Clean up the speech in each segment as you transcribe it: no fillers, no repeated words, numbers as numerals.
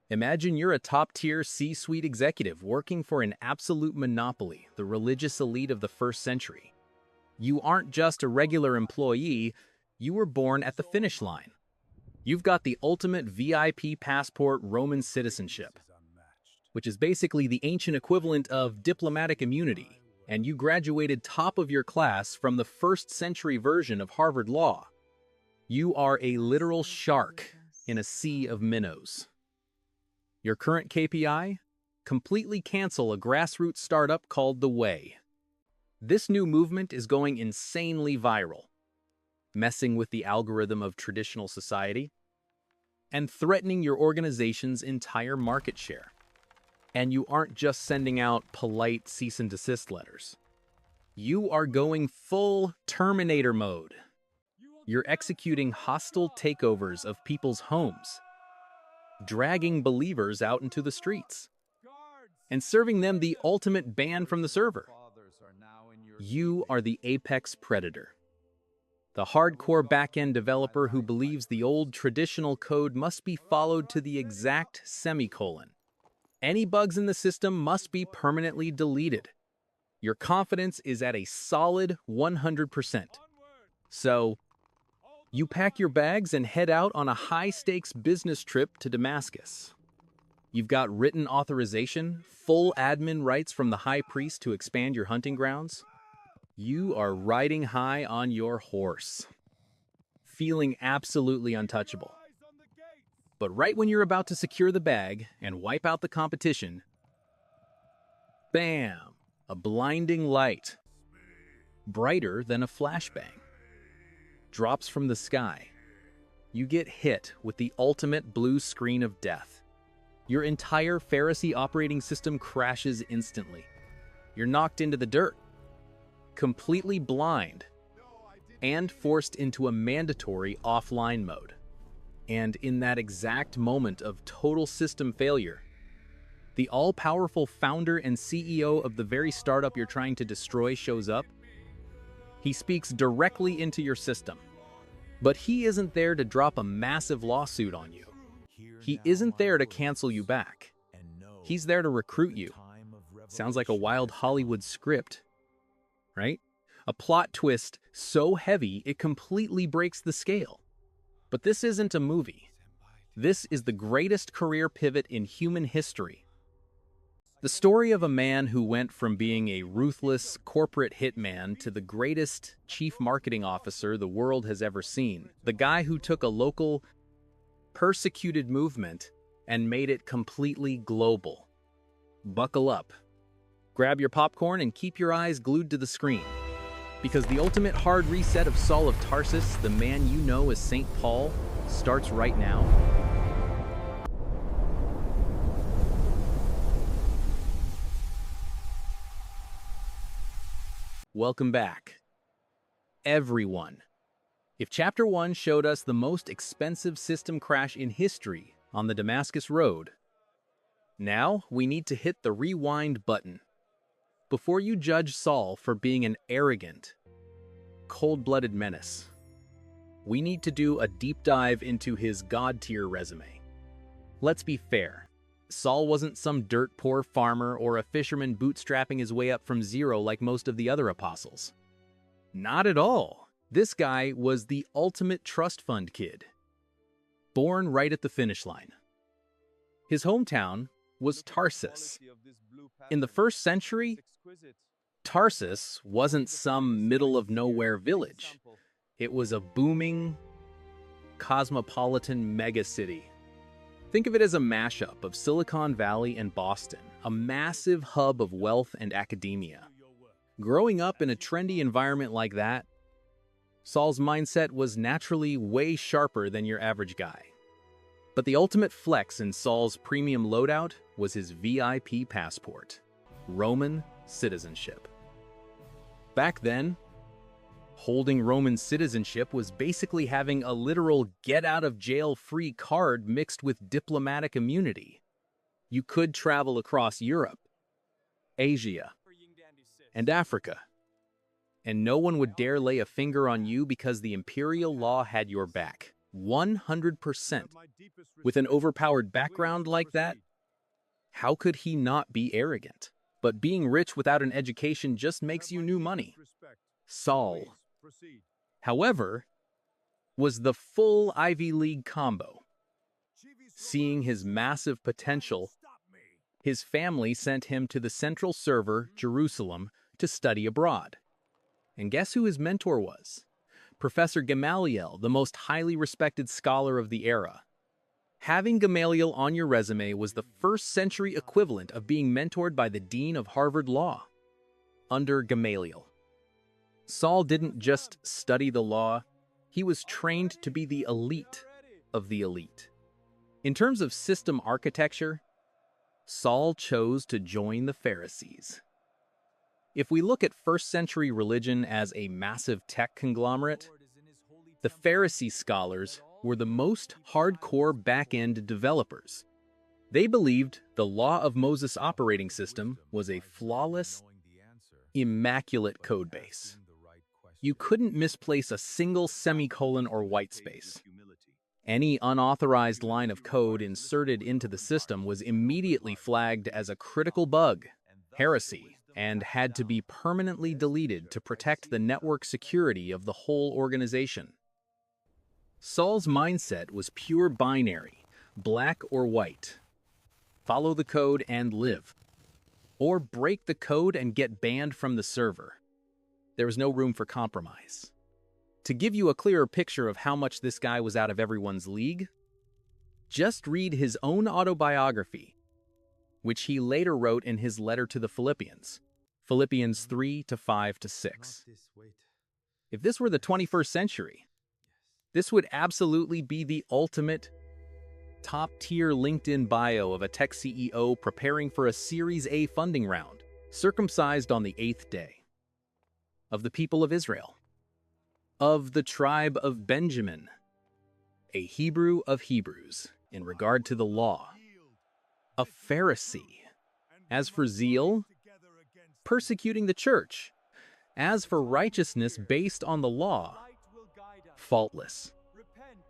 Imagine you're a top-tier C-suite executive working for an absolute monopoly, the religious elite of the first century. You aren't just a regular employee, you were born at the finish line. You've got the ultimate VIP passport, Roman citizenship, which is basically the ancient equivalent of diplomatic immunity, and you graduated top of your class from the first century version of Harvard Law. You are a literal shark in a sea of minnows. Your current KPI? Completely cancel a grassroots startup called The Way. This new movement is going insanely viral, messing with the algorithm of traditional society, and threatening your organization's entire market share. And you aren't just sending out polite cease and desist letters. You are going full Terminator mode. You're executing hostile takeovers of people's homes, dragging believers out into the streets, and serving them the ultimate ban from the server. You are the apex predator, the hardcore back-end developer who believes the old traditional code must be followed to the exact semicolon. Any bugs in the system must be permanently deleted. Your confidence is at a solid 100%. So, you pack your bags and head out on a high-stakes business trip to Damascus. You've got written authorization, full admin rights from the high priest to expand your hunting grounds. You are riding high on your horse, feeling absolutely untouchable. But right when you're about to secure the bag and wipe out the competition, bam! A blinding light, brighter than a flashbang, drops from the sky. You get hit with the ultimate blue screen of death. Your entire Pharisee operating system crashes instantly. You're knocked into the dirt, completely blind, and forced into a mandatory offline mode. And in that exact moment of total system failure, the all-powerful founder and CEO of the very startup you're trying to destroy shows up. He speaks directly into your system. But he isn't there to drop a massive lawsuit on you. He isn't there to cancel you back. He's there to recruit you. Sounds like a wild Hollywood script, right? A plot twist so heavy it completely breaks the scale. But this isn't a movie. This is the greatest career pivot in human history. The story of a man who went from being a ruthless corporate hitman to the greatest chief marketing officer the world has ever seen. The guy who took a local, persecuted movement and made it completely global. Buckle up. Grab your popcorn and keep your eyes glued to the screen. Because the ultimate hard reset of Saul of Tarsus, the man you know as St. Paul, starts right now. Welcome back, everyone. If Chapter 1 showed us the most expensive system crash in history on the Damascus Road, now we need to hit the rewind button. Before you judge Saul for being an arrogant, cold-blooded menace, we need to do a deep dive into his God-tier resume. Let's be fair. Saul wasn't some dirt-poor farmer or a fisherman bootstrapping his way up from zero like most of the other apostles. Not at all. This guy was the ultimate trust fund kid, born right at the finish line. His hometown was Tarsus. In the first century, Tarsus wasn't some middle-of-nowhere village. It was a booming, cosmopolitan megacity. Think of it as a mashup of Silicon Valley and Boston, a massive hub of wealth and academia. Growing up in a trendy environment like that, Saul's mindset was naturally way sharper than your average guy. But the ultimate flex in Saul's premium loadout was his VIP passport, Roman citizenship. Back then, holding Roman citizenship was basically having a literal get-out-of-jail-free card mixed with diplomatic immunity. You could travel across Europe, Asia, and Africa, and no one would dare lay a finger on you because the imperial law had your back. 100%. With an overpowered background like that, how could he not be arrogant? But being rich without an education just makes you new money. Saul, however, was the full Ivy League combo. Seeing his massive potential, his family sent him to the central server, Jerusalem, to study abroad. And guess who his mentor was? Professor Gamaliel, the most highly respected scholar of the era. Having Gamaliel on your resume was the first-century equivalent of being mentored by the dean of Harvard Law. Under Gamaliel, Saul didn't just study the law, he was trained to be the elite of the elite. In terms of system architecture, Saul chose to join the Pharisees. If we look at first-century religion as a massive tech conglomerate, the Pharisee scholars were the most hardcore back-end developers. They believed the Law of Moses operating system was a flawless, immaculate codebase. You couldn't misplace a single semicolon or whitespace. Any unauthorized line of code inserted into the system was immediately flagged as a critical bug, heresy, and had to be permanently deleted to protect the network security of the whole organization. Saul's mindset was pure binary, black or white. Follow the code and live. Or break the code and get banned from the server. There was no room for compromise. To give you a clearer picture of how much this guy was out of everyone's league, just read his own autobiography, which he later wrote in his letter to the Philippians, Philippians 3:5-6. If this were the 21st century, this would absolutely be the ultimate top-tier LinkedIn bio of a tech CEO preparing for a Series A funding round, circumcised on the 8th day. Of the people of Israel, of the tribe of Benjamin, a Hebrew of Hebrews in regard to the law, a Pharisee. As for zeal, persecuting the church. As for righteousness based on the law, faultless.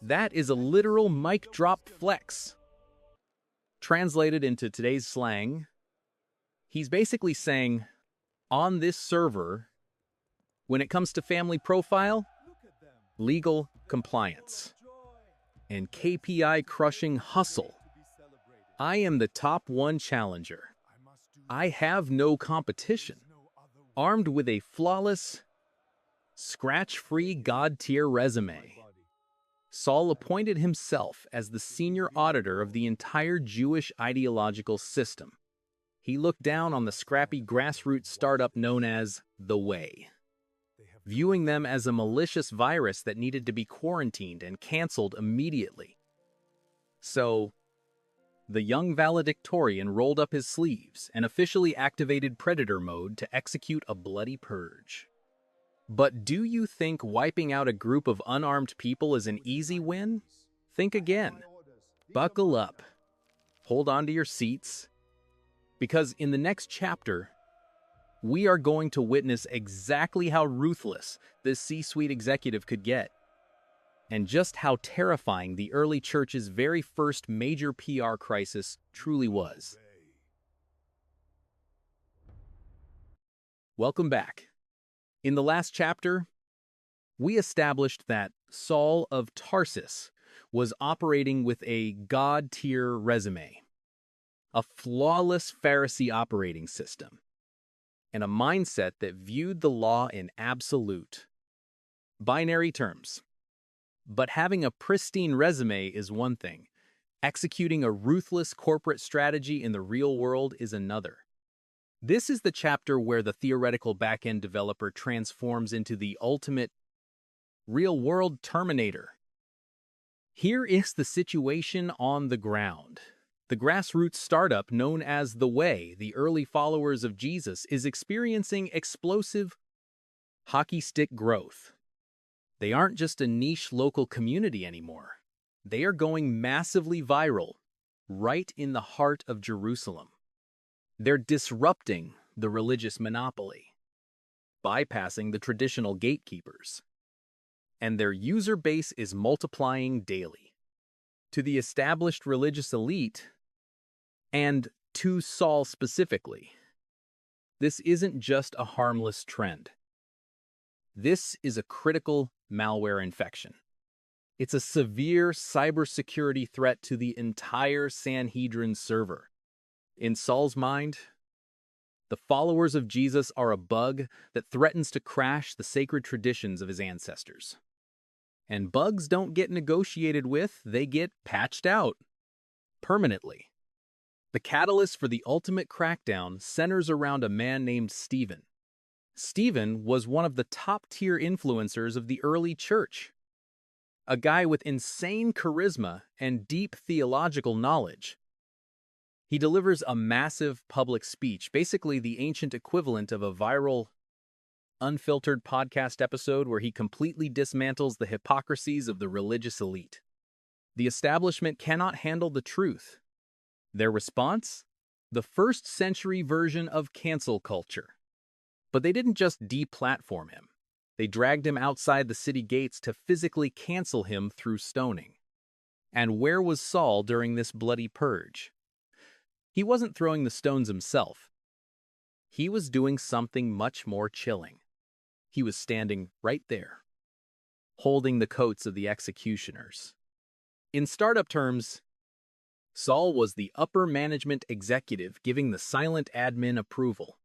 That is a literal mic drop flex. Translated into today's slang, he's basically saying, on this server, when it comes to family profile, legal compliance, and KPI-crushing hustle, I am the top one challenger. I have no competition. Armed with a flawless, scratch-free God-tier resume, Saul appointed himself as the senior auditor of the entire Jewish ideological system. He looked down on the scrappy grassroots startup known as The Way, viewing them as a malicious virus that needed to be quarantined and canceled immediately. So, the young valedictorian rolled up his sleeves and officially activated Predator mode to execute a bloody purge. But do you think wiping out a group of unarmed people is an easy win? Think again. Buckle up. Hold on to your seats. Because in the next chapter, we are going to witness exactly how ruthless this C-suite executive could get, and just how terrifying the early church's very first major PR crisis truly was. Welcome back. In the last chapter, we established that Saul of Tarsus was operating with a God-tier resume, a flawless Pharisee operating system, and a mindset that viewed the law in absolute, binary terms. But having a pristine resume is one thing. Executing a ruthless corporate strategy in the real world is another. This is the chapter where the theoretical back-end developer transforms into the ultimate real-world Terminator. Here is the situation on the ground. The grassroots startup known as The Way, the early followers of Jesus, is experiencing explosive hockey stick growth. They aren't just a niche local community anymore. They are going massively viral, right in the heart of Jerusalem. They're disrupting the religious monopoly, bypassing the traditional gatekeepers. and their user base is multiplying daily. To the established religious elite, and to Saul specifically, this isn't just a harmless trend. This is a critical malware infection. It's a severe cybersecurity threat to the entire Sanhedrin server. In Saul's mind, the followers of Jesus are a bug that threatens to crash the sacred traditions of his ancestors. And bugs don't get negotiated with, they get patched out. Permanently. The catalyst for the ultimate crackdown centers around a man named Stephen. Stephen was one of the top-tier influencers of the early church. A guy with insane charisma and deep theological knowledge. He delivers a massive public speech, basically the ancient equivalent of a viral, unfiltered podcast episode where he completely dismantles the hypocrisies of the religious elite. The establishment cannot handle the truth. Their response? The first-century version of cancel culture. But they didn't just deplatform him. They dragged him outside the city gates to physically cancel him through stoning. And where was Saul during this bloody purge? He wasn't throwing the stones himself. He was doing something much more chilling. He was standing right there, holding the coats of the executioners. In startup terms, Saul was the upper management executive giving the silent admin approval.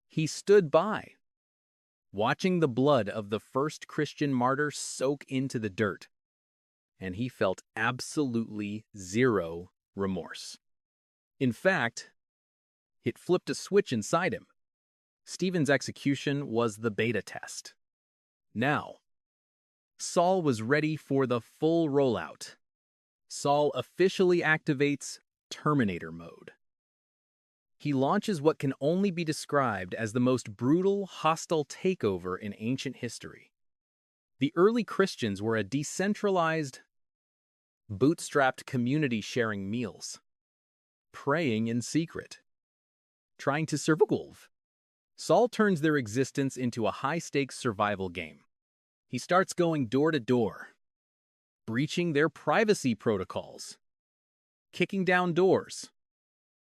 He stood by, watching the blood of the first Christian martyr soak into the dirt, and he felt absolutely zero remorse. In fact, it flipped a switch inside him. Stephen's execution was the beta test. Now, Saul was ready for the full rollout. Saul officially activates Terminator mode. He launches what can only be described as the most brutal, hostile takeover in ancient history. The early Christians were a decentralized, bootstrapped community sharing meals, praying in secret, trying to survive. Saul turns their existence into a high-stakes survival game. He starts going door to door, breaching their privacy protocols, kicking down doors,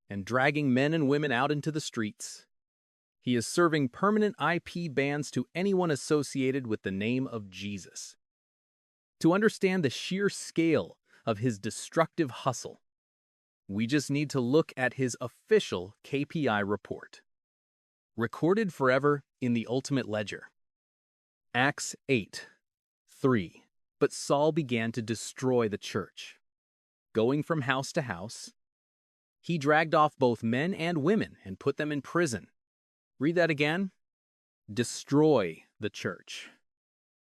and dragging men and women out into the streets. He is serving permanent IP bans to anyone associated with the name of Jesus. To understand the sheer scale of his destructive hustle, we just need to look at his official KPI report. Recorded forever in the Ultimate Ledger. Acts 8:3. But Saul began to destroy the church. Going from house to house, he dragged off both men and women and put them in prison. Read that again. Destroy the church.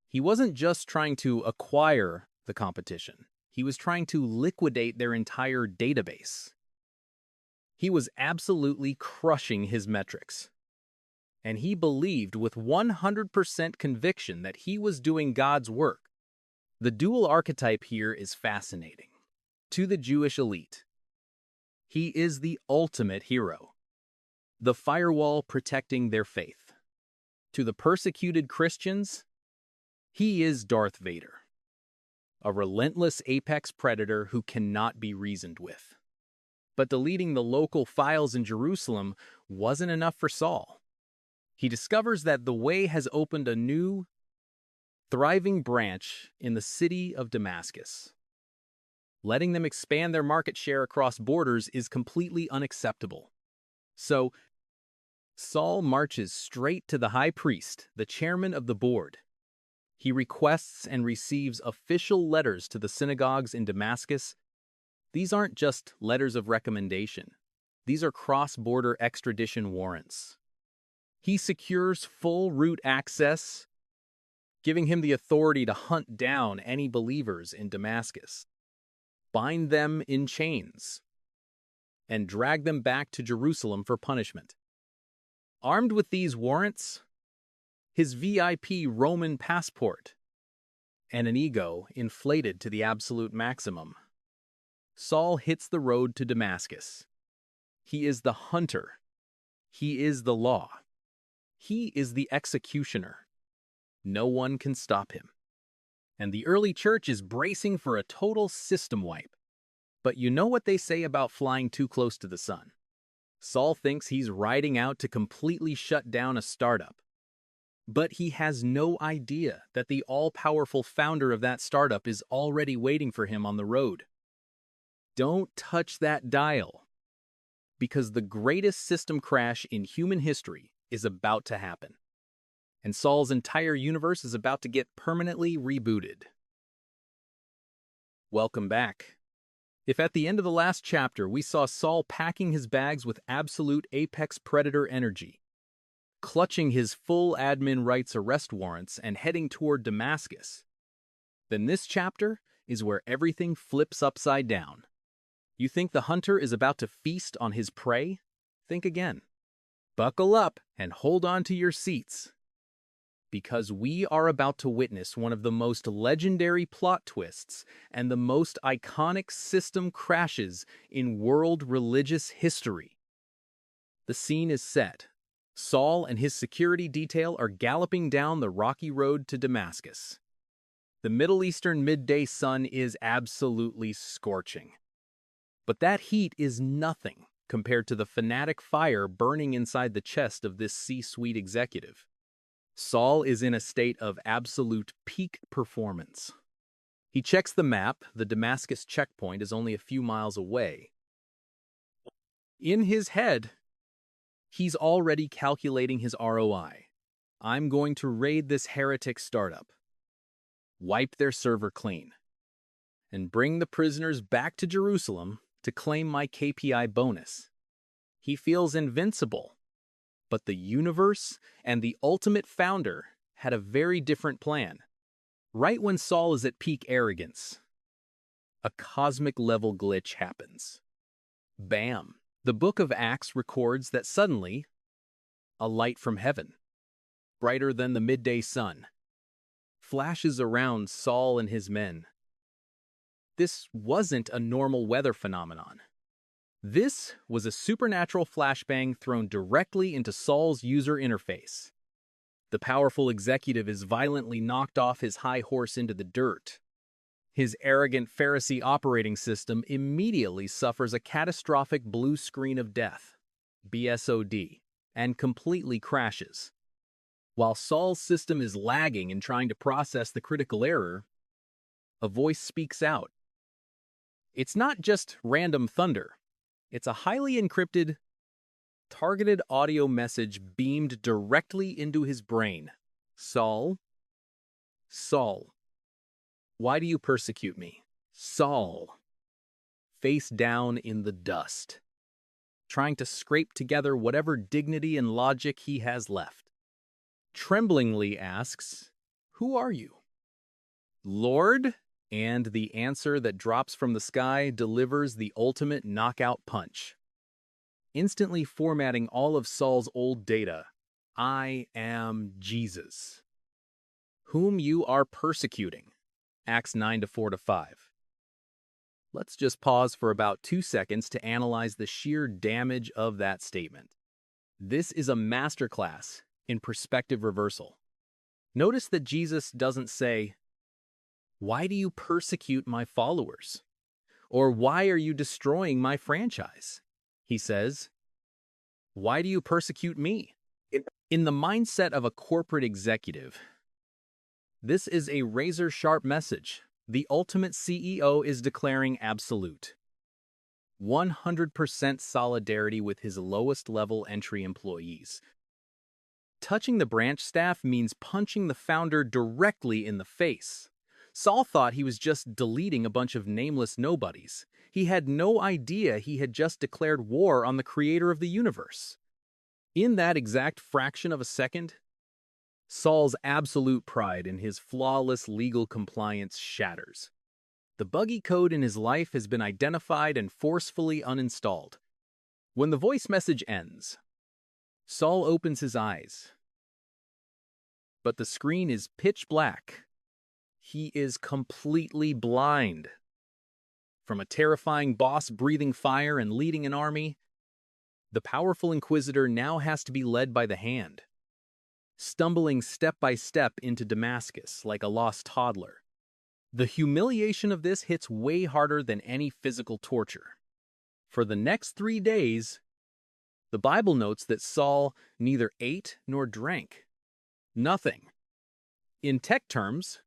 He wasn't just trying to acquire the competition. He was trying to liquidate their entire database. He was absolutely crushing his metrics. And he believed with 100% conviction that he was doing God's work. The dual archetype here is fascinating. To the Jewish elite, he is the ultimate hero, the firewall protecting their faith. To the persecuted Christians, he is Darth Vader, a relentless apex predator who cannot be reasoned with. But deleting the local files in Jerusalem wasn't enough for Saul. He discovers that the way has opened a new, thriving branch in the city of Damascus. Letting them expand their market share across borders is completely unacceptable. So, Saul marches straight to the high priest, the chairman of the board. He requests and receives official letters to the synagogues in Damascus. These aren't just letters of recommendation. These are cross-border extradition warrants. He secures full route access, giving him the authority to hunt down any believers in Damascus, bind them in chains, and drag them back to Jerusalem for punishment. Armed with these warrants, his VIP Roman passport, and an ego inflated to the absolute maximum, Saul hits the road to Damascus. He is the hunter. He is the law. He is the executioner. No one can stop him. and the early church is bracing for a total system wipe. But you know what they say about flying too close to the sun? Saul thinks he's riding out to completely shut down a startup. But he has no idea that the all-powerful founder of that startup is already waiting for him on the road. Don't touch that dial, because the greatest system crash in human history is about to happen. And Saul's entire universe is about to get permanently rebooted. Welcome back. If at the end of the last chapter we saw Saul packing his bags with absolute apex predator energy, clutching his full admin rights arrest warrants and heading toward Damascus, then this chapter is where everything flips upside down. You think the hunter is about to feast on his prey? Think again. Buckle up and hold on to your seats, because we are about to witness one of the most legendary plot twists and the most iconic system crashes in world religious history. The scene is set. Saul and his security detail are galloping down the rocky road to Damascus. The Middle Eastern midday sun is absolutely scorching. But that heat is nothing compared to the fanatic fire burning inside the chest of this C-suite executive. Saul is in a state of absolute peak performance. He checks the map. The Damascus checkpoint is only a few miles away. In his head, he's already calculating his ROI. I'm going to raid this heretic startup, wipe their server clean, and bring the prisoners back to Jerusalem to claim my KPI bonus. He feels invincible. But the universe and the ultimate founder had a very different plan. Right when Saul is at peak arrogance, a cosmic-level glitch happens. Bam! The book of Acts records that suddenly, a light from heaven, brighter than the midday sun, flashes around Saul and his men. This wasn't a normal weather phenomenon. This was a supernatural flashbang thrown directly into Saul's user interface. The powerful executive is violently knocked off his high horse into the dirt. His arrogant Pharisee operating system immediately suffers a catastrophic blue screen of death, BSOD, and completely crashes. While Saul's system is lagging and trying to process the critical error, a voice speaks out. It's not just random thunder. It's a highly encrypted, targeted audio message beamed directly into his brain. Saul, Saul, why do you persecute me? Saul, face down in the dust, trying to scrape together whatever dignity and logic he has left. Tremblingly asks, "Who are you?" "Lord?" And the answer that drops from the sky delivers the ultimate knockout punch, instantly formatting all of Saul's old data. "I am Jesus, whom you are persecuting." Acts 9-4-5. Let's just pause for about 2 seconds to analyze the sheer damage of that statement. This is a masterclass in perspective reversal. Notice that Jesus doesn't say, "Why do you persecute my followers?" Or "Why are you destroying my franchise?" He says, "Why do you persecute me?" In the mindset of a corporate executive, this is a razor-sharp message. The ultimate CEO is declaring absolute 100% solidarity with his lowest-level entry employees. Touching the branch staff means punching the founder directly in the face. Saul thought he was just deleting a bunch of nameless nobodies. He had no idea he had just declared war on the creator of the universe. In that exact fraction of a second, Saul's absolute pride in his flawless legal compliance shatters. The buggy code in his life has been identified and forcefully uninstalled. When the voice message ends, Saul opens his eyes, but the screen is pitch black. He is completely blind. From a terrifying boss breathing fire and leading an army, the powerful inquisitor now has to be led by the hand, stumbling step by step into Damascus like a lost toddler. The humiliation of this hits way harder than any physical torture. For the next 3 days, the Bible notes that Saul neither ate nor drank. Nothing. In tech terms,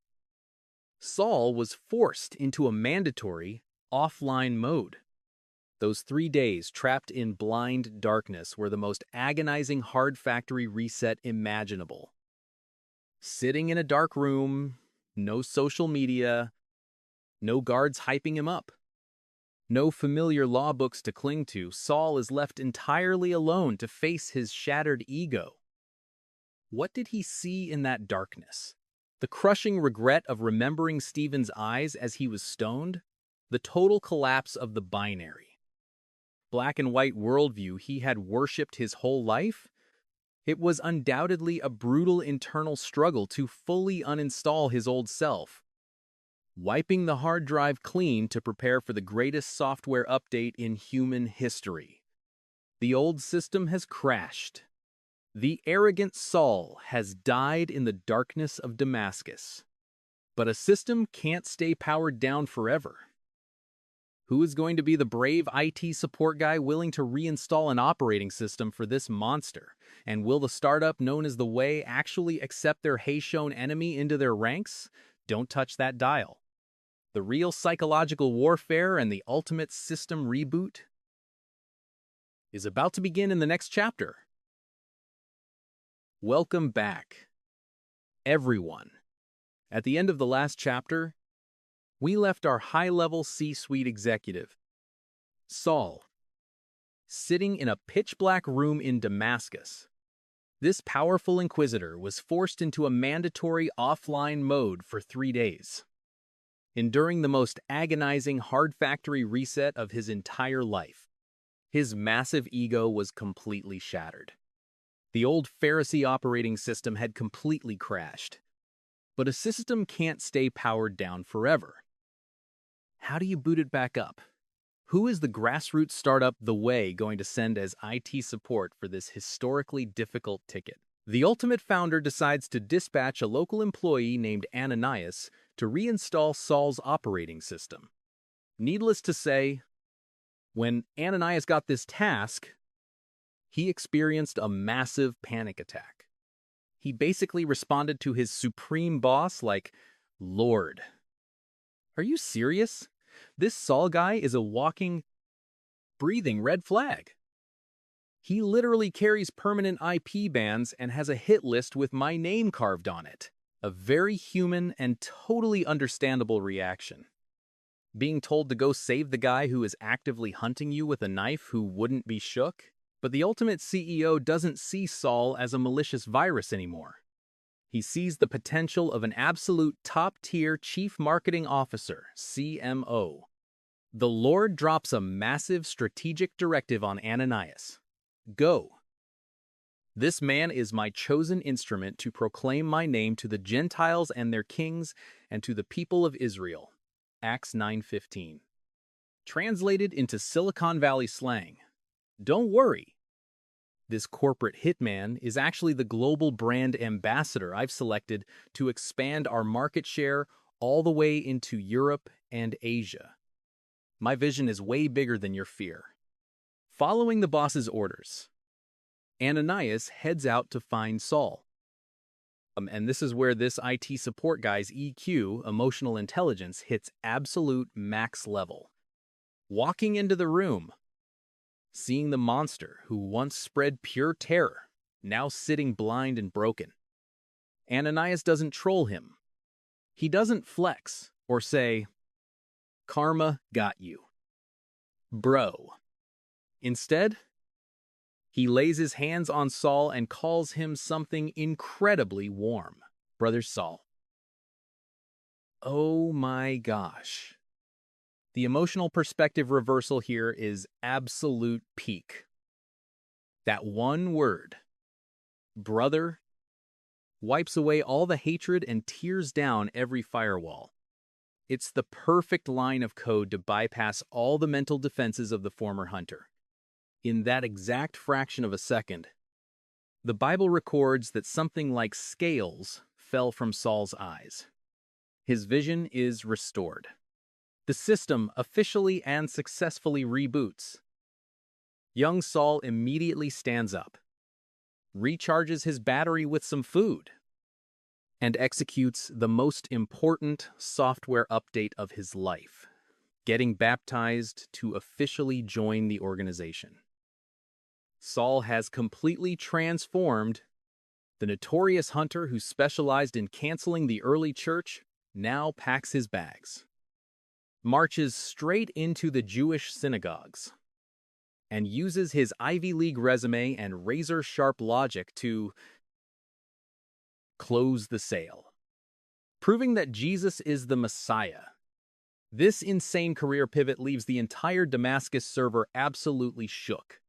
Saul was forced into a mandatory offline mode. Those 3 days trapped in blind darkness were the most agonizing hard factory reset imaginable. Sitting in a dark room, no social media, no guards hyping him up. No familiar law books to cling to, Saul is left entirely alone to face his shattered ego. What did he see in that darkness? The crushing regret of remembering Stephen's eyes as he was stoned? The total collapse of the binary. Black and white worldview he had worshipped his whole life? It was undoubtedly a brutal internal struggle to fully uninstall his old self. Wiping the hard drive clean to prepare for the greatest software update in human history. The old system has crashed. The arrogant Saul has died in the darkness of Damascus. But a system can't stay powered down forever. Who is going to be the brave IT support guy willing to reinstall an operating system for this monster? And will the startup known as The Way actually accept their Haitian enemy into their ranks? Don't touch that dial. The real psychological warfare and the ultimate system reboot is about to begin in the next chapter. Welcome back, everyone. At the end of the last chapter, we left our high-level C-suite executive, Saul, sitting in a pitch-black room in Damascus. This powerful inquisitor was forced into a mandatory offline mode for 3 days, enduring the most agonizing hard factory reset of his entire life. His massive ego was completely shattered. The old Pharisee operating system had completely crashed. But a system can't stay powered down forever. How do you boot it back up? Who is the grassroots startup The Way going to send as IT support for this historically difficult ticket? The ultimate founder decides to dispatch a local employee named Ananias to reinstall Saul's operating system. Needless to say, when Ananias got this task, he experienced a massive panic attack. He basically responded to his supreme boss like, "Lord, are you serious? This Saul guy is a walking, breathing red flag. He literally carries permanent IP bans and has a hit list with my name carved on it." A very human and totally understandable reaction. Being told to go save the guy who is actively hunting you with a knife who wouldn't be shook? But the ultimate CEO doesn't see Saul as a malicious virus anymore. He sees the potential of an absolute top-tier Chief Marketing Officer, CMO. The Lord drops a massive strategic directive on Ananias. Go. This man is my chosen instrument to proclaim my name to the Gentiles and their kings and to the people of Israel. Acts 9:15. Translated into Silicon Valley slang, don't worry. This corporate hitman is actually the global brand ambassador I've selected to expand our market share all the way into Europe and Asia. My vision is way bigger than your fear. Following the boss's orders, Ananias heads out to find Saul. And this is where this IT support guy's EQ, emotional intelligence, hits absolute max level. Walking into the room, seeing the monster who once spread pure terror, now sitting blind and broken. Ananias doesn't troll him. He doesn't flex or say, "Karma got you, bro." Instead, he lays his hands on Saul and calls him something incredibly warm. "Brother Saul." Oh my gosh. The emotional perspective reversal here is absolute peak. That one word, brother, wipes away all the hatred and tears down every firewall. It's the perfect line of code to bypass all the mental defenses of the former hunter. In that exact fraction of a second, the Bible records that something like scales fell from Saul's eyes. His vision is restored. The system officially and successfully reboots. Young Saul immediately stands up, recharges his battery with some food, and executes the most important software update of his life, getting baptized to officially join the organization. Saul has completely transformed. The notorious hunter who specialized in canceling the early church now packs his bags, marches straight into the Jewish synagogues, and uses his Ivy League resume and razor-sharp logic to close the sale, proving that Jesus is the Messiah. This insane career pivot leaves the entire Damascus server absolutely shook.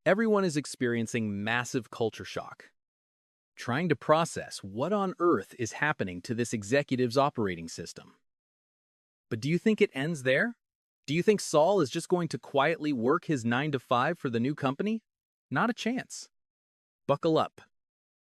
Everyone is experiencing massive culture shock, trying to process what on earth is happening to this executive's operating system. But do you think it ends there? Do you think Saul is just going to quietly work his 9 to 5 for the new company? Not a chance. Buckle up.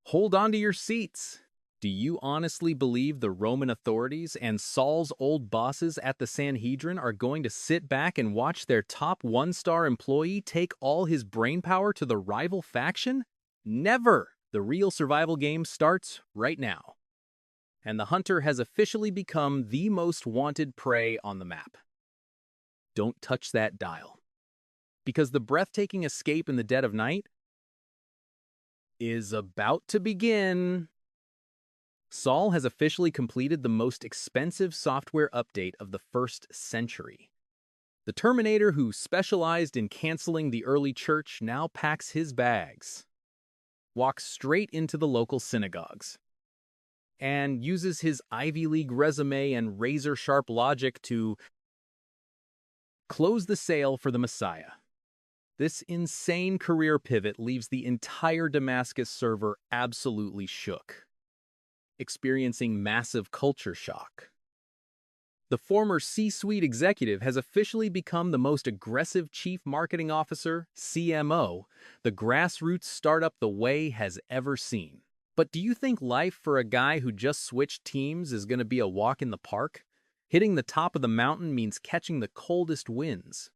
Hold on to your seats. Do you honestly believe the Roman authorities and Saul's old bosses at the Sanhedrin are going to sit back and watch their top 1-star employee take all his brainpower to the rival faction? Never! The real survival game starts right now. And the hunter has officially become the most wanted prey on the map. Don't touch that dial, because the breathtaking escape in the dead of night is about to begin. Saul has officially completed the most expensive software update of the first century. The Terminator who specialized in canceling the early church now packs his bags, walks straight into the local synagogues, and uses his Ivy League resume and razor-sharp logic to close the sale for the Messiah. This insane career pivot leaves the entire Damascus server absolutely shook, experiencing massive culture shock. The former C-suite executive has officially become the most aggressive chief marketing officer, CMO, the grassroots startup the way has ever seen. But do you think life for a guy who just switched teams is going to be a walk in the park? Hitting the top of the mountain means catching the coldest winds.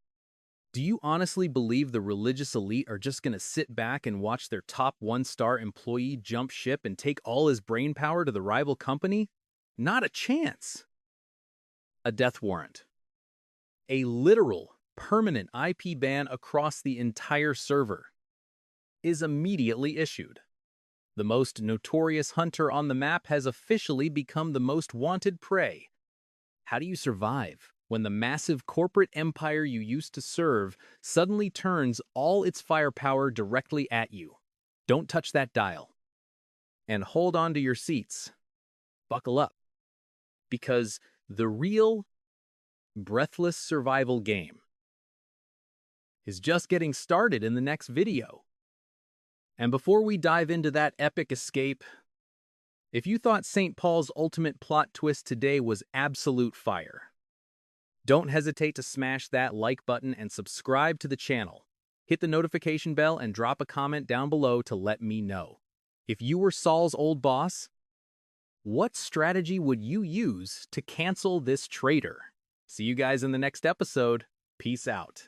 Do you honestly believe the religious elite are just going to sit back and watch their top 1-star employee jump ship and take all his brainpower to the rival company? Not a chance. A death warrant. A literal, permanent IP ban across the entire server is immediately issued. The most notorious hunter on the map has officially become the most wanted prey. How do you survive when the massive corporate empire you used to serve suddenly turns all its firepower directly at you? Don't touch that dial. And hold on to your seats. Buckle up. Because the real, breathless survival game is just getting started in the next video. And before we dive into that epic escape, if you thought St. Paul's ultimate plot twist today was absolute fire, don't hesitate to smash that like button and subscribe to the channel. Hit the notification bell and drop a comment down below to let me know. If you were Saul's old boss, what strategy would you use to cancel this traitor? See you guys in the next episode. Peace out.